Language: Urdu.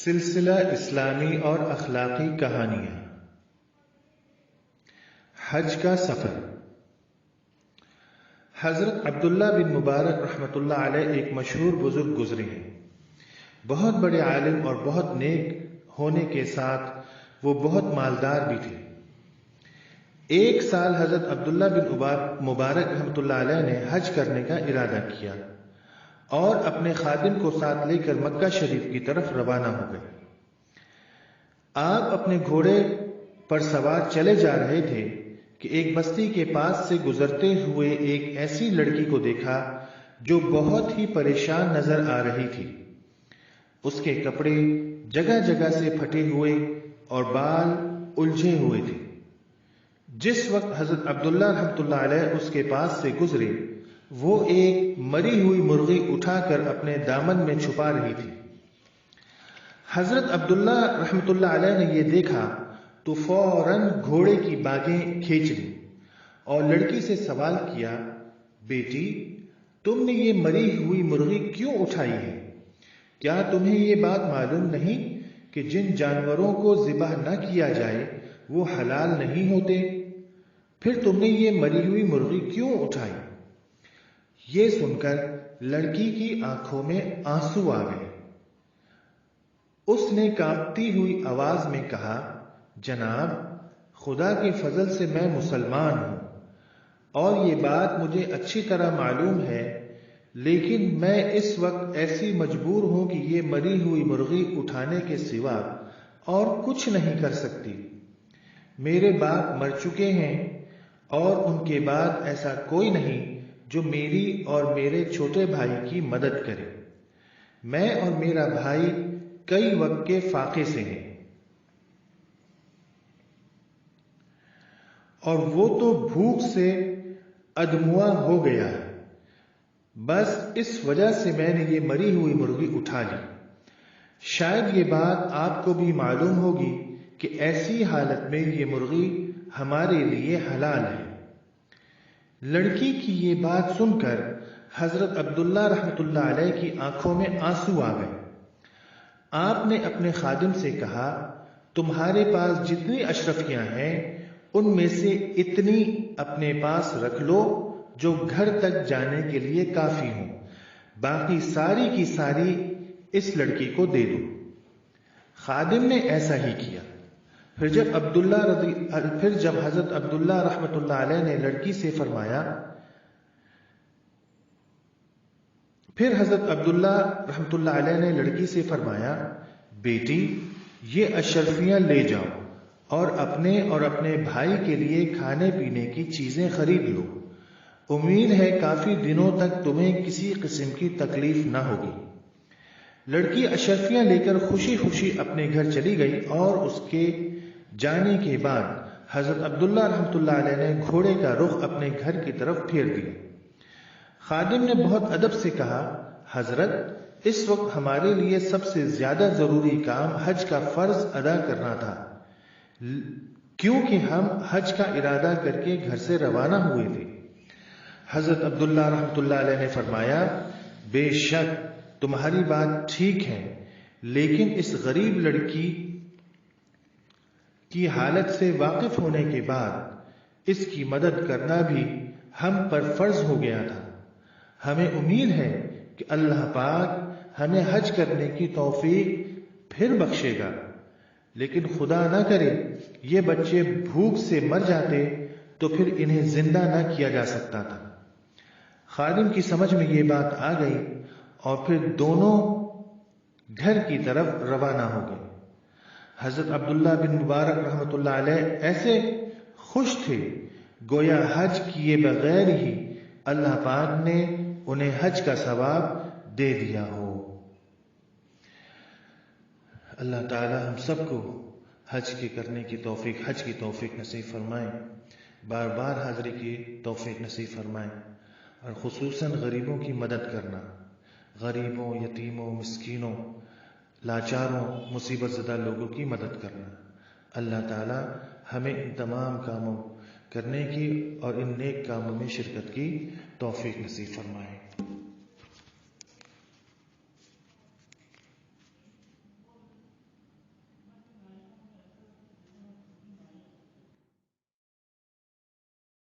سلسلہ اسلامی اور اخلاقی کہانیاں۔ حج کا سفر۔ حضرت عبداللہ بن مبارک رحمۃ اللہ علیہ ایک مشہور بزرگ گزرے ہیں۔ بہت بڑے عالم اور بہت نیک ہونے کے ساتھ وہ بہت مالدار بھی تھے۔ ایک سال حضرت عبداللہ بن مبارک رحمۃ اللہ علیہ نے حج کرنے کا ارادہ کیا اور اپنے خادم کو ساتھ لے کر مکہ شریف کی طرف روانہ ہو گئے۔ آپ اپنے گھوڑے پر سوار چلے جا رہے تھے کہ ایک بستی کے پاس سے گزرتے ہوئے ایک ایسی لڑکی کو دیکھا جو بہت ہی پریشان نظر آ رہی تھی۔ اس کے کپڑے جگہ جگہ سے پھٹے ہوئے اور بال الجھے ہوئے تھے۔ جس وقت حضرت عبداللہ رحمۃ اللہ علیہ اس کے پاس سے گزرے، وہ ایک مری ہوئی مرغی اٹھا کر اپنے دامن میں چھپا رہی تھی۔ حضرت عبداللہ رحمۃ اللہ علیہ نے یہ دیکھا تو فوراً گھوڑے کی باگیں کھینچ لی اور لڑکی سے سوال کیا، بیٹی، تم نے یہ مری ہوئی مرغی کیوں اٹھائی ہے؟ کیا تمہیں یہ بات معلوم نہیں کہ جن جانوروں کو ذبح نہ کیا جائے وہ حلال نہیں ہوتے؟ پھر تم نے یہ مری ہوئی مرغی کیوں اٹھائی؟ یہ سن کر لڑکی کی آنکھوں میں آنسو آ گئے۔ اس نے کانپتی ہوئی آواز میں کہا، جناب، خدا کے فضل سے میں مسلمان ہوں اور یہ بات مجھے اچھی طرح معلوم ہے، لیکن میں اس وقت ایسی مجبور ہوں کہ یہ مری ہوئی مرغی اٹھانے کے سوا اور کچھ نہیں کر سکتی۔ میرے باپ مر چکے ہیں اور ان کے بعد ایسا کوئی نہیں جو میری اور میرے چھوٹے بھائی کی مدد کرے۔ میں اور میرا بھائی کئی وقت کے فاقے سے ہیں اور وہ تو بھوک سے ادموا ہو گیا ہے۔ بس اس وجہ سے میں نے یہ مری ہوئی مرغی اٹھا لی۔ شاید یہ بات آپ کو بھی معلوم ہوگی کہ ایسی حالت میں یہ مرغی ہمارے لیے حلال ہے۔ لڑکی کی یہ بات سن کر حضرت عبداللہ رحمۃ اللہ علیہ کی آنکھوں میں آنسو آ گئے۔ آپ نے اپنے خادم سے کہا، تمہارے پاس جتنی اشرفیاں ہیں ان میں سے اتنی اپنے پاس رکھ لو جو گھر تک جانے کے لیے کافی ہوں، باقی ساری کی ساری اس لڑکی کو دے دو۔ خادم نے ایسا ہی کیا۔ پھر جب حضرت عبداللہ رحمۃ اللہ علیہ نے لڑکی سے فرمایا، بیٹی، یہ اشرفیاں لے جاؤ اور اپنے اور اپنے بھائی کے لیے کھانے پینے کی چیزیں خرید لو۔ امید ہے کافی دنوں تک تمہیں کسی قسم کی تکلیف نہ ہوگی۔ لڑکی اشرفیاں لے کر خوشی خوشی اپنے گھر چلی گئی اور اس کے جانے کے بعد حضرت عبداللہ رحمۃ اللہ علیہ نے گھوڑے کا رخ اپنے گھر کی طرف پھیر دیا۔ خادم نے بہت ادب سے کہا، حضرت، اس وقت ہمارے لیے سب سے زیادہ ضروری کام حج کا فرض ادا کرنا تھا، کیونکہ ہم حج کا ارادہ کر کے گھر سے روانہ ہوئے تھے۔ حضرت عبداللہ رحمۃ اللہ علیہ نے فرمایا، بے شک تمہاری بات ٹھیک ہے، لیکن اس غریب لڑکی کی حالت سے واقف ہونے کے بعد اس کی مدد کرنا بھی ہم پر فرض ہو گیا تھا۔ ہمیں امید ہے کہ اللہ پاک ہمیں حج کرنے کی توفیق پھر بخشے گا، لیکن خدا نہ کرے یہ بچے بھوک سے مر جاتے تو پھر انہیں زندہ نہ کیا جا سکتا تھا۔ خادم کی سمجھ میں یہ بات آ گئی اور پھر دونوں گھر کی طرف روانہ ہو گئے۔ حضرت عبداللہ بن مبارک رحمۃ اللہ علیہ ایسے خوش تھے گویا حج کیے بغیر ہی اللہ پاک نے انہیں حج کا ثواب دے دیا ہو۔ اللہ تعالی ہم سب کو حج کی توفیق نصیب فرمائے، بار بار حاضری کی توفیق نصیب فرمائے، اور خصوصاً غریبوں کی مدد کرنا، غریبوں، یتیموں، مسکینوں، لاچاروں، مصیبت زدہ لوگوں کی مدد کرنا۔ اللہ تعالی ہمیں ان تمام کاموں کرنے کی اور ان نیک کاموں میں شرکت کی توفیق نصیب فرمائے۔